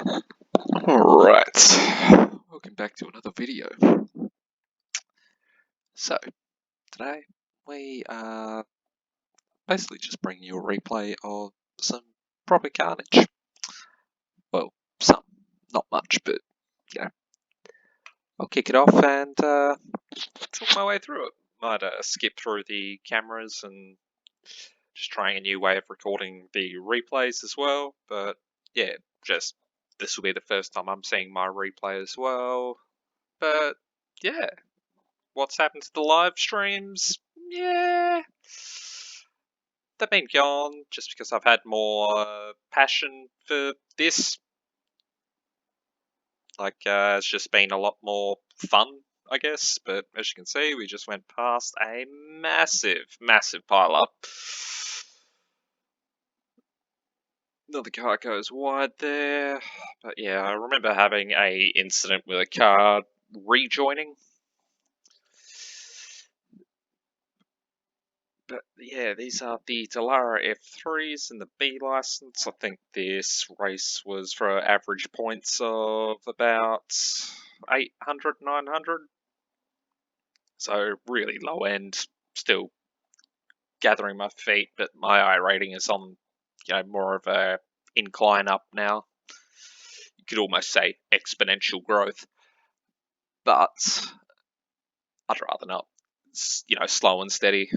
Alright, welcome back to another video. So, today we are basically just bringing you a replay of some proper carnage. Well, some, not much, but yeah. I'll kick it off and talk my way through it. Might skip through the cameras and just trying a new way of recording the replays as well, but yeah, just this will be the first time I'm seeing my replay as well. But yeah, what's happened to the live streams? Yeah, they've been gone just because I've had more passion for this. Like, it's just been a lot more fun, I guess. But as you can see, we just went past a massive pile up. Another car goes wide there. But yeah, I remember having a incident with a car rejoining. But yeah, these are the Dallara F3s and the B license. I think this race was for average points of about 800, 900. So really low end, still gathering my feet, but my iRating is on, more of a incline up now. You could almost say exponential growth, but I'd rather not. It's, slow and steady.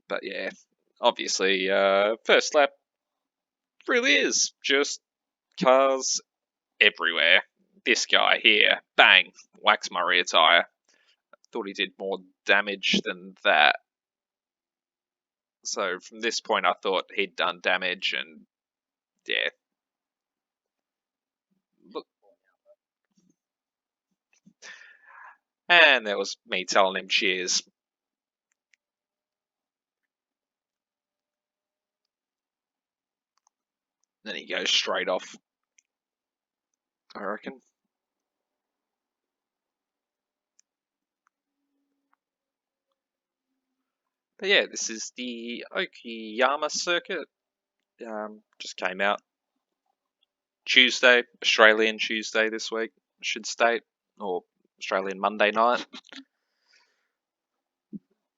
But yeah, obviously, first lap really is just cars everywhere. This guy here, bang, whacks my rear tyre. Thought he did more damage than that. So from this point, I thought he'd done damage, and yeah. Look. And that was me telling him cheers. Then he goes straight off, I reckon. But yeah, this is the Okayama circuit. Just came out Tuesday, Australian Tuesday this week, I should state, or Australian Monday night.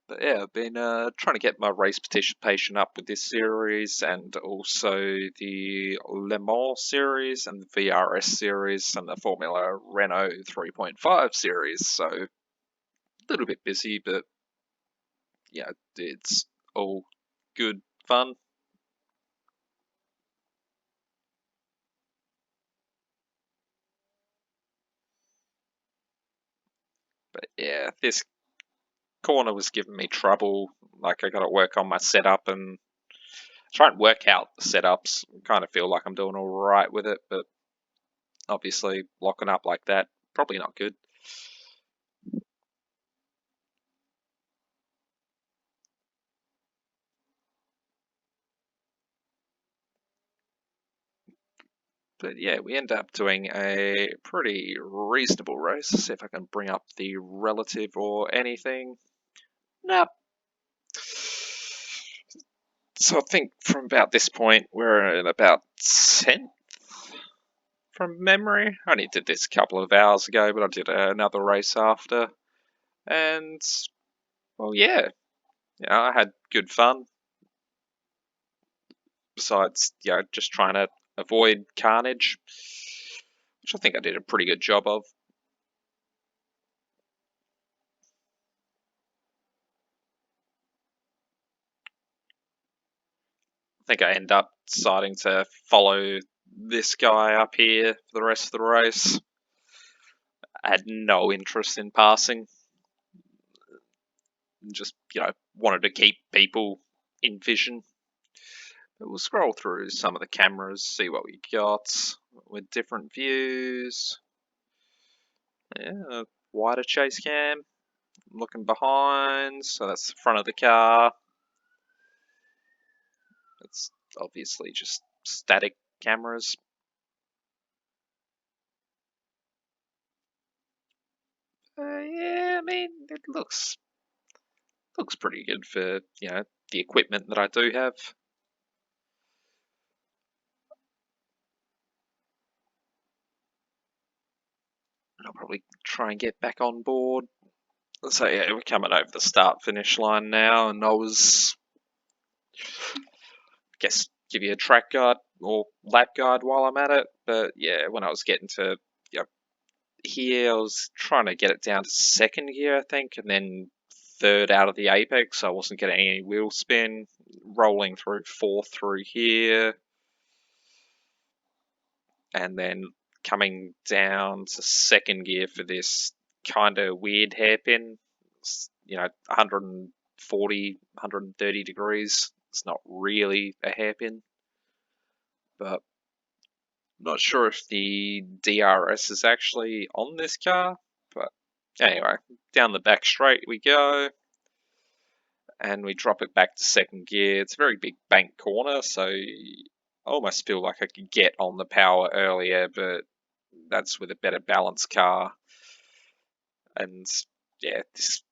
But yeah, I've been trying to get my race participation up with this series and also the Le Mans series and the VRS series and the Formula Renault 3.5 series. So a little bit busy, but yeah, it's all good fun. But yeah, this corner was giving me trouble. Like, I got to work on my setup and try and work out the setups. Kind of feel like I'm doing all right with it, but obviously locking up like that, probably not good. But yeah, we end up doing a pretty reasonable race. See if I can bring up the relative or anything. Nope. So I think from about this point, we're at about 10th from memory. I only did this a couple of hours ago, but I did another race after. And, well, yeah, I had good fun. Besides, just trying to avoid carnage, which I think I did a pretty good job of. I think I end up deciding to follow this guy up here for the rest of the race. I had no interest in passing. Just, wanted to keep people in vision. But we'll scroll through some of the cameras, see what we got with different views. Yeah, wider chase cam. Looking behind, so that's the front of the car. It's obviously just static cameras. Yeah, I mean, it looks pretty good for, the equipment that I do have. probably try and get back on board. So yeah, we're coming over the start finish line now, and I was, guess, give you a track guide or lap guide while I'm at it. But yeah, when I was getting to here, I was trying to get it down to second gear, I think, and then third out of the apex, so I wasn't getting any wheel spin. Rolling through fourth through here, and then coming down to second gear for this kind of weird hairpin. 140, 130 degrees. It's not really a hairpin, but not sure if the DRS is actually on this car. But anyway, down the back straight we go, and we drop it back to second gear. It's a very big bank corner, so I almost feel like I could get on the power earlier, but that's with a better balanced car. And yeah, this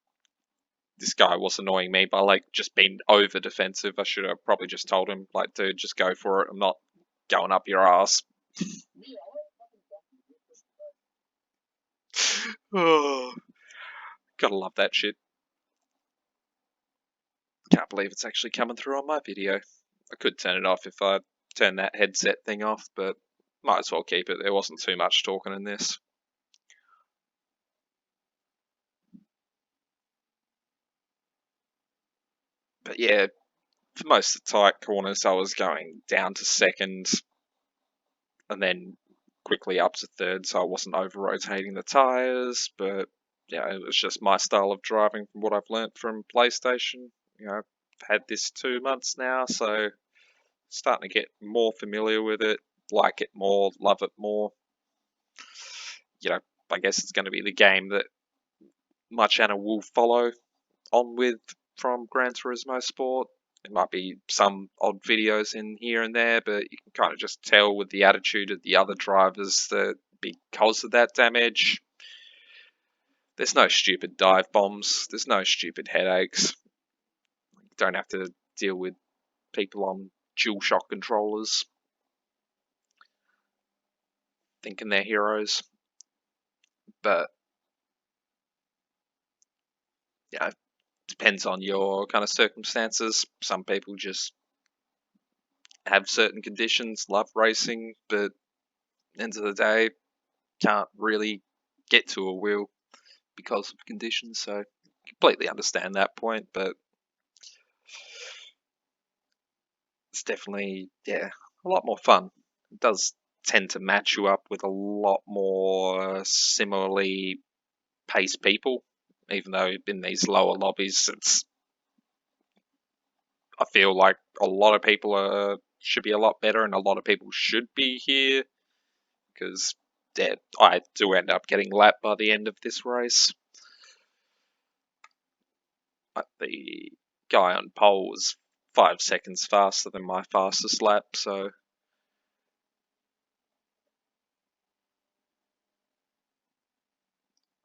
guy was annoying me by like just being over defensive. I should have probably just told him, like, dude, just go for it. I'm not going up your ass. Oh, gotta love that shit. Can't believe it's actually coming through on my video. I could turn it off if I turn that headset thing off, but might as well keep it. There wasn't too much talking in this. But yeah, for most of the tight corners, I was going down to second and then quickly up to third, so I wasn't over rotating the tyres. But yeah, it was just my style of driving from what I've learnt from PlayStation. I've had this 2 months now, so starting to get more familiar with it, like it more, love it more. I guess it's going to be the game that my channel will follow on with from Gran Turismo Sport. There might be some odd videos in here and there, but you can kind of just tell with the attitude of the other drivers that because of that damage, there's no stupid dive bombs, there's no stupid headaches. You don't have to deal with people on dual shock controllers thinking they're heroes. But yeah, depends on your kind of circumstances. Some people just have certain conditions, love racing, but end of the day, can't really get to a wheel because of conditions. So completely understand that point, but it's definitely, yeah, a lot more fun. It does tend to match you up with a lot more similarly paced people, even though in these lower lobbies, I feel like a lot of people should be a lot better, and a lot of people should be here because yeah, I do end up getting lapped by the end of this race. The guy on pole was 5 seconds faster than my fastest lap, so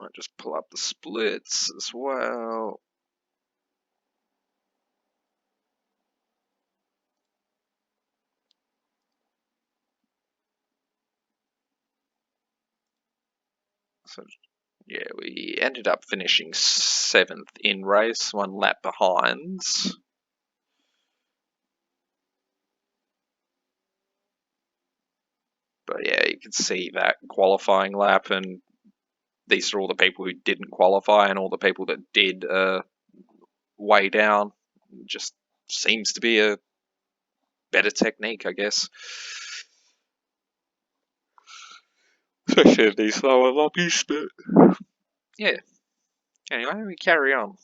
I just pull up the splits as well. So yeah, we ended up finishing 7th in race, 1 lap behind. But yeah, you can see that qualifying lap, and these are all the people who didn't qualify, and all the people that did way down. Just seems to be a better technique, I guess. Especially in these lower lobbies, but yeah. Anyway, we carry on.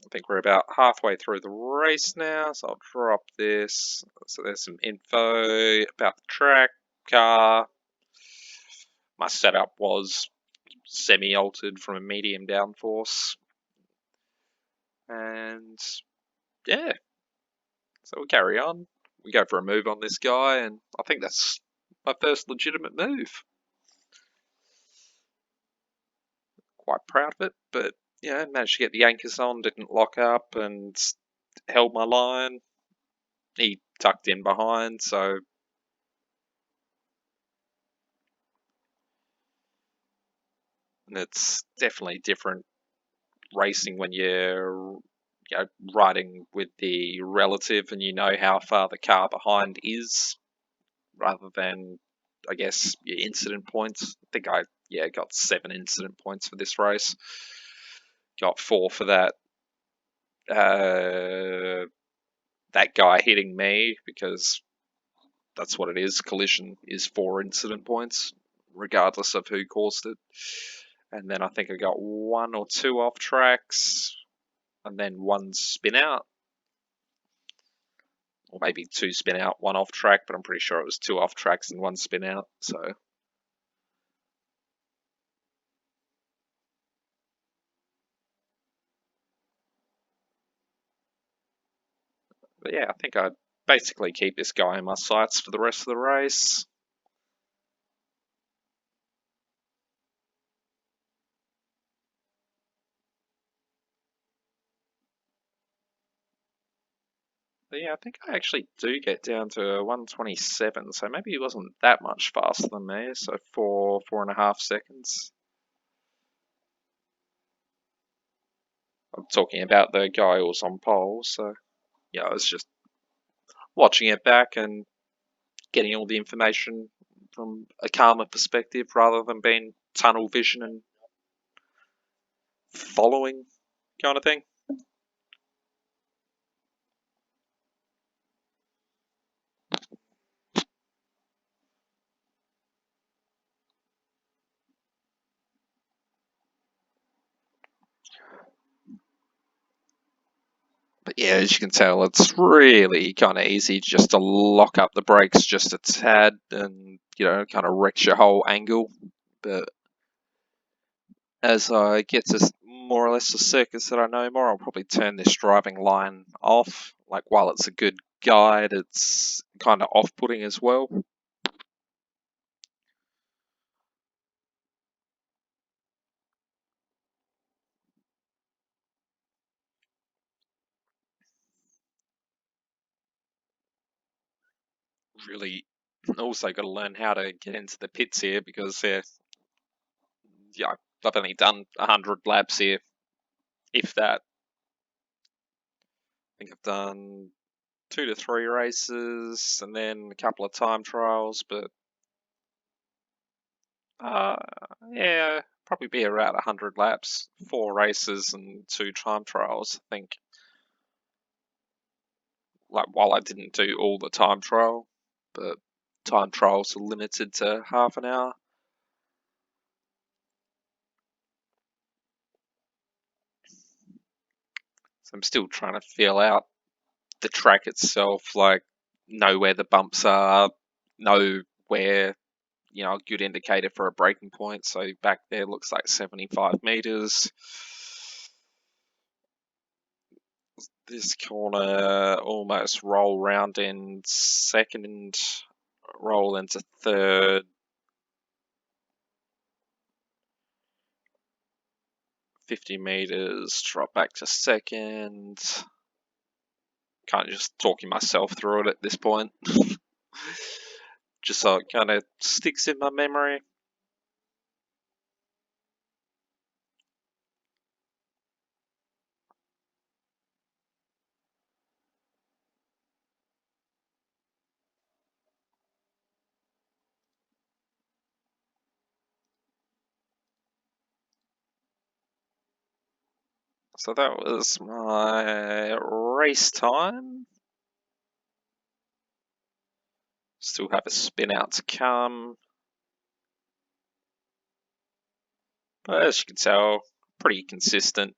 I think we're about halfway through the race now, so I'll drop this. So there's some info about the track, car. My setup was semi-altered from a medium downforce. And yeah, so we carry on. We go for a move on this guy, and I think that's my first legitimate move. Quite proud of it, but managed to get the anchors on, didn't lock up, and held my line. He tucked in behind, so and it's definitely different racing when you're riding with the relative and you know how far the car behind is, rather than, I guess, your incident points. I think I got 7 incident points for this race. Got 4 for that that guy hitting me, because that's what it is. Collision is 4 incident points, regardless of who caused it. And then I think I got 1 or 2 off tracks, and then 1 spin out, or maybe 2 spin out, 1 off track, but I'm pretty sure it was 2 off tracks and 1 spin out. So, but yeah, I think I'd basically keep this guy in my sights for the rest of the race. But yeah, I think I actually do get down to 127, so maybe he wasn't that much faster than me, so 4.5 seconds. I'm talking about the guy who was on pole, so yeah, I was just watching it back and getting all the information from a calmer perspective rather than being tunnel vision and following kind of thing. But yeah, as you can tell, it's really kind of easy just to lock up the brakes just a tad and, kind of wrecks your whole angle. But as I get to more or less the circuits that I know more, I'll probably turn this driving line off. Like, while it's a good guide, it's kind of off-putting as well. Really also got to learn how to get into the pits here, because I've only done 100 laps here, if that. I think I've done 2 to 3 races and then a couple of time trials, but uh, yeah, probably be around 100 laps, 4 races and 2 time trials. I think, like, while I didn't do all the time trial, but time trials are limited to half an hour. So I'm still trying to feel out the track itself, like, know where the bumps are, know where, a good indicator for a breaking point. So back there looks like 75 meters. This corner, almost roll round in second, roll into third. 50 meters, drop back to second. Kind of just talking myself through it at this point. Just so it kind of sticks in my memory. So that was my race time. Still have a spin out to come. But as you can tell, pretty consistent.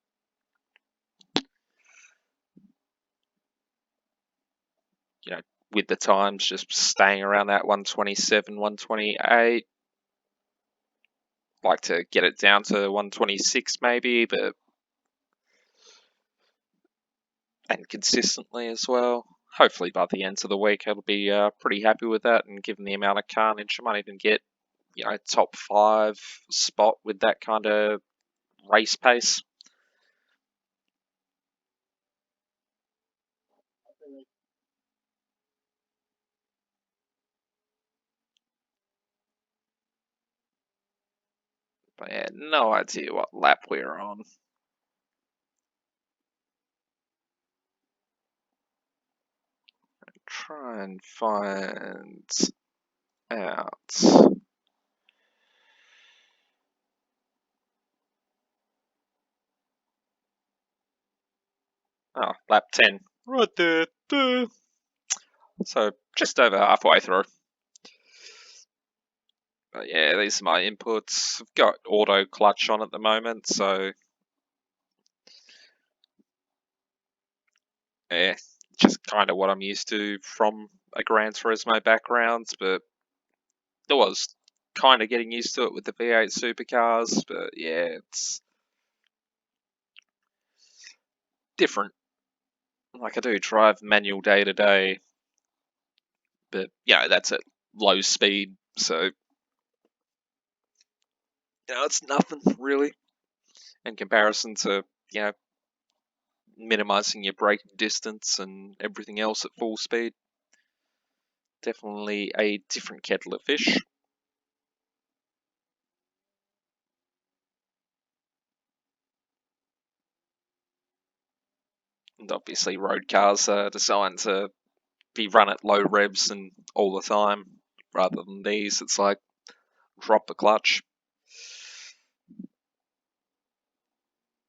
With the times just staying around that 127, 128. Like to get it down to 126 maybe, but and consistently as well. Hopefully by the end of the week I'll be pretty happy with that, and given the amount of carnage, I might even get top 5 spot with that kind of race pace. But yeah, no idea what lap we're on. Try and find out. Oh, lap 10. Right there. So just over halfway through. But yeah, these are my inputs. I've got auto clutch on at the moment, so yeah, just kind of what I'm used to from a Gran Turismo background, but I was kind of getting used to it with the V8 supercars, but yeah, it's different. Like I do drive manual day to day, but that's at low speed, so it's nothing really in comparison to minimizing your braking distance and everything else at full speed. Definitely a different kettle of fish. And obviously, road cars are designed to be run at low revs and all the time, rather than these. It's like drop the clutch.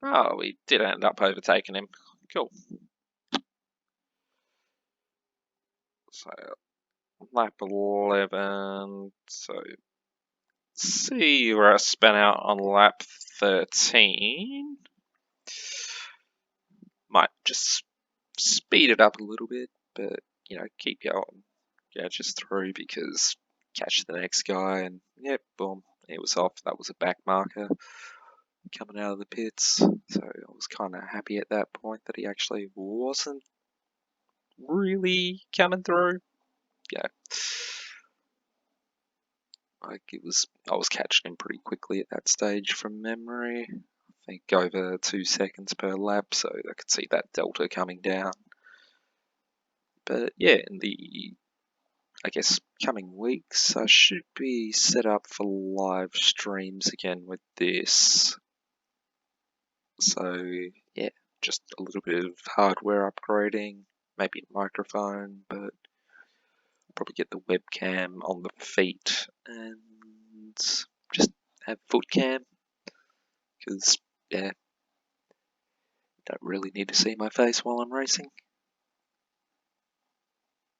Oh, we did end up overtaking him. Cool. So lap 11. So see where I spent out on lap 13. Might just speed it up a little bit, but keep going. Just through because catch the next guy and yep, boom, he was off. That was a back marker coming out of the pits. So I was kind of happy at that point that he actually wasn't really coming through. Yeah. I was catching him pretty quickly at that stage from memory. I think over 2 seconds per lap, so I could see that delta coming down. But yeah, in the coming weeks, I should be set up for live streams again with this. So yeah, just a little bit of hardware upgrading, maybe a microphone, but probably get the webcam on the feet and just have foot cam because don't really need to see my face while I'm racing.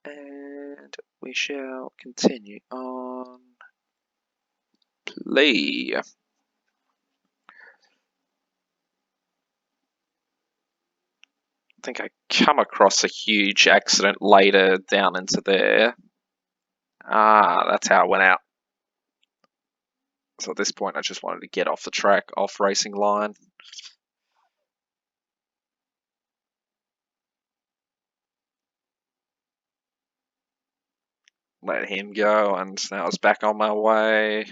And we shall continue on. Play. I think I come across a huge accident later down into there. Ah, that's how it went out. So at this point, I just wanted to get off the track, off racing line. Let him go, and now I was back on my way.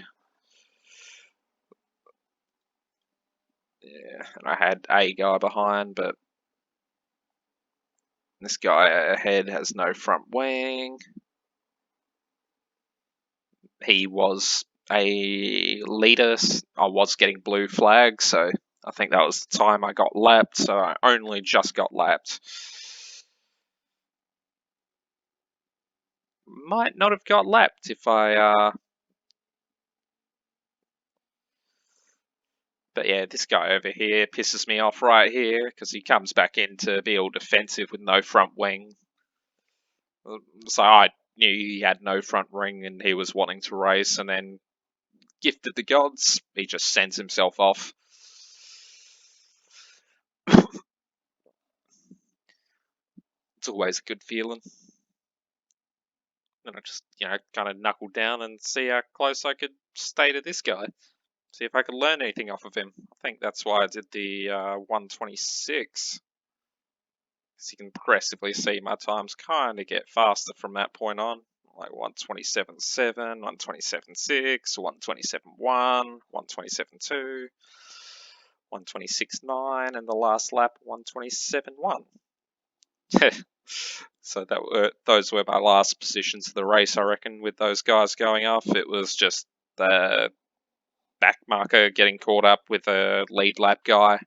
Yeah, and I had a guy behind, but this guy ahead has no front wing. He was a leader. I was getting blue flags, so I think that was the time I got lapped, so I only just got lapped. Might not have got lapped if I But yeah, this guy over here pisses me off right here because he comes back in to be all defensive with no front wing. So I knew he had no front wing and he was wanting to race, and then gifted the gods, he just sends himself off. It's always a good feeling. And I just, kind of knuckled down and see how close I could stay to this guy. See if I could learn anything off of him. I think that's why I did the 126. Because you can progressively see my times kind of get faster from that point on. Like 127.7, 127.6, 127.1, 127.2, 126.9, and the last lap 127.1. So those were my last positions of the race, I reckon, with those guys going off. It was just back marker getting caught up with a lead lap guy,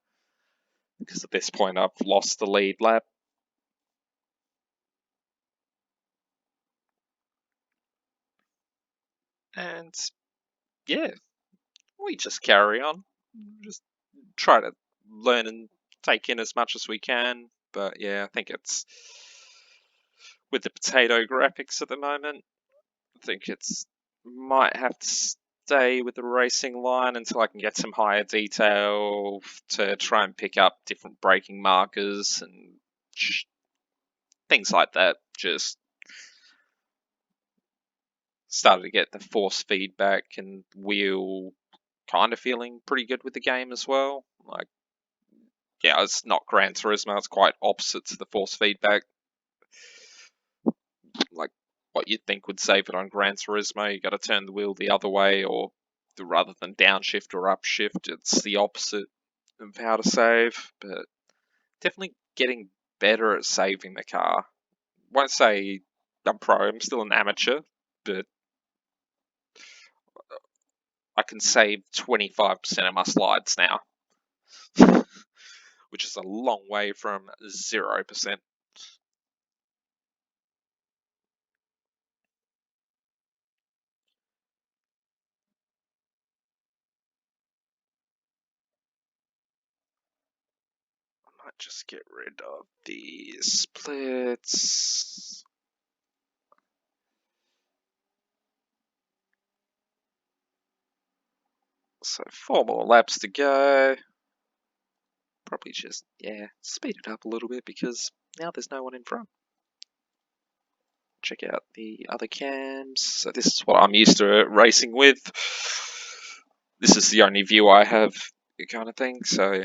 because at this point I've lost the lead lap. And yeah, we just carry on. Just try to learn and take in as much as we can. But yeah, I think it's with the potato graphics at the moment. I think it's might have to stay with the racing line until I can get some higher detail to try and pick up different braking markers and things like that. Just started to get the force feedback and wheel kind of feeling pretty good with the game as well. Like, yeah, it's not Gran Turismo, it's quite opposite to the force feedback. Like, what you'd think would save it on Gran Turismo, you got to turn the wheel the other way, or rather than downshift or upshift, it's the opposite of how to save. But definitely getting better at saving the car. Won't say I'm pro, I'm still an amateur, but I can save 25% of my slides now, which is a long way from 0%. I might just get rid of the splits. So 4 more laps to go. Probably just, yeah, speed it up a little bit because now there's no one in front. Check out the other cams. So this is what I'm used to racing with. This is the only view I have, kind of thing. So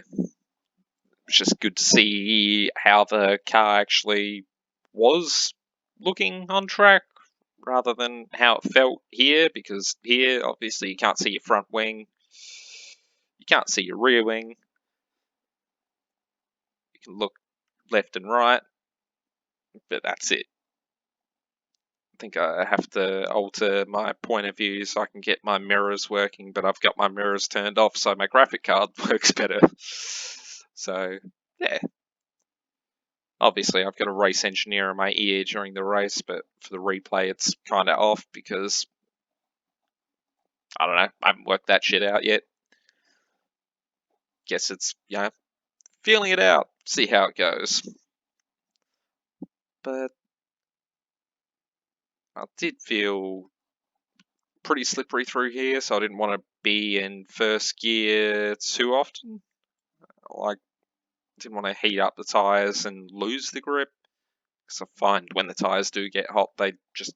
it's just good to see how the car actually was looking on track rather than how it felt here, because here obviously you can't see your front wing, you can't see your rear wing, you can look left and right, but that's it. I think I have to alter my point of view so I can get my mirrors working, but I've got my mirrors turned off so my graphic card works better. So, yeah. Obviously, I've got a race engineer in my ear during the race, but for the replay, it's kind of off because, I don't know, I haven't worked that shit out yet. Guess it's, feeling it out, see how it goes. But I did feel pretty slippery through here, so I didn't want to be in first gear too often. Like, didn't want to heat up the tyres and lose the grip, because I find when the tyres do get hot, they just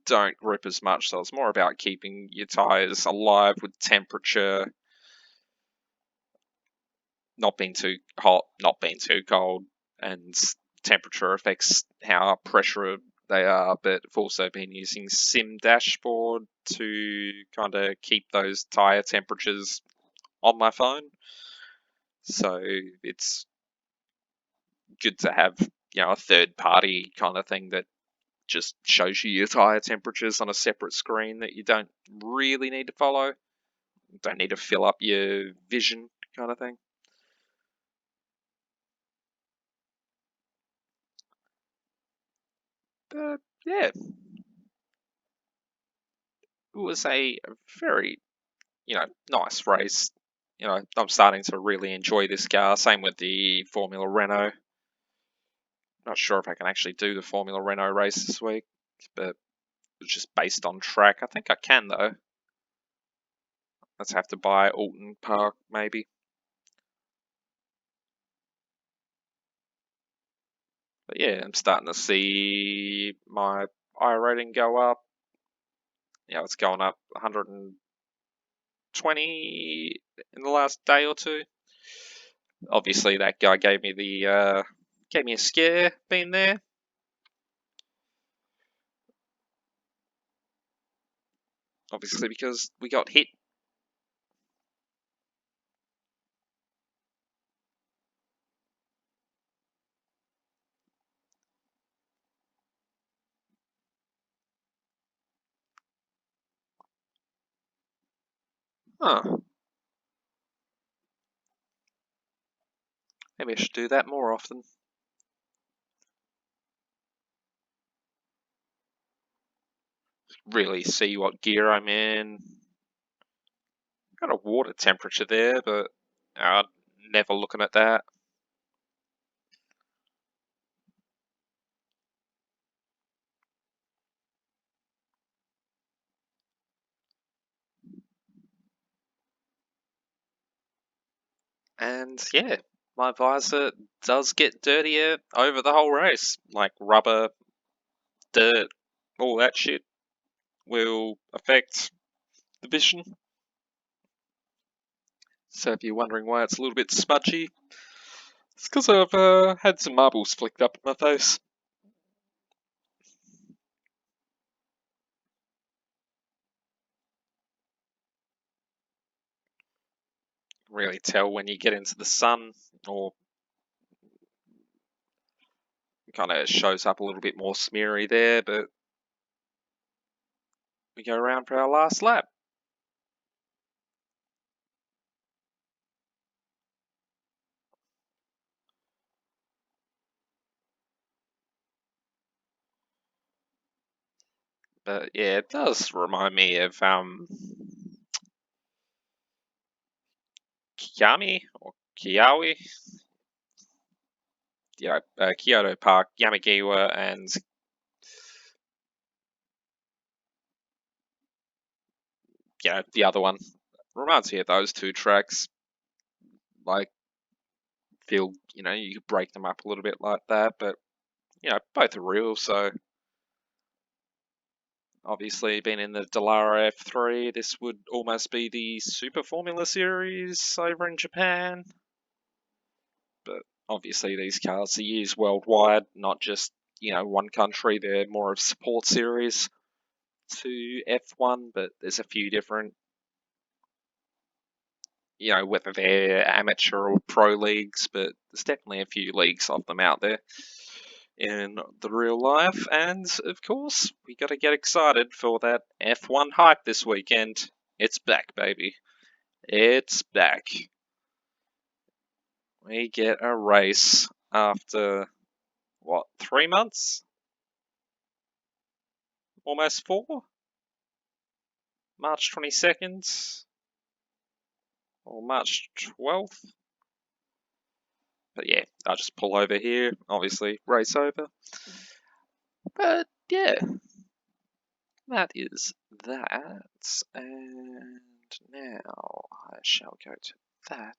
don't grip as much. So it's more about keeping your tyres alive with temperature, not being too hot, not being too cold, and temperature affects how pressure they are. But I've also been using Sim Dashboard to kind of keep those tyre temperatures on my phone. So it's good to have, a third party kind of thing that just shows you your tyre temperatures on a separate screen that you don't really need to follow. Don't need to fill up your vision kind of thing. But yeah, it was a very, nice race. I'm starting to really enjoy this car. Same with the Formula Renault. Not sure if I can actually do the Formula Renault race this week, but it's just based on track. I think I can though. Let's have to buy Alton Park maybe. But yeah, I'm starting to see my I rating go up. It's going up 120 in the last day or two. Obviously, that guy gave me a scare being there. Obviously, because we got hit. Huh. Maybe I should do that more often. Really see what gear I'm in. Got a water temperature there, but never looking at that. And yeah, my visor does get dirtier over the whole race. Like rubber, dirt, all that shit will affect the vision. So if you're wondering why it's a little bit smudgy, it's because I've had some marbles flicked up in my face. Really tell when you get into the sun, or kind of shows up a little bit more smeary there, but we go around for our last lap. But yeah, it does remind me of Kiami or Kiawi, Kyoto Park, Yamagiwa, and the other one. Reminds me of those two tracks. Like, feel you could break them up a little bit like that, but both are real. So obviously, being in the Dallara F3, this would almost be the Super Formula Series over in Japan. But obviously, these cars are used worldwide, not just one country. They're more of support series to F1, but there's a few different, whether they're amateur or pro leagues, but there's definitely a few leagues of them out there in the real life. And of course, we got to get excited for that F1 hype this weekend. It's back, baby. It's back. We get a race after, what, 3 months? Almost 4? March 22nd? Or March 12th? But yeah, I'll just pull over here, obviously, race over. But yeah, that is that. And now I shall go to that.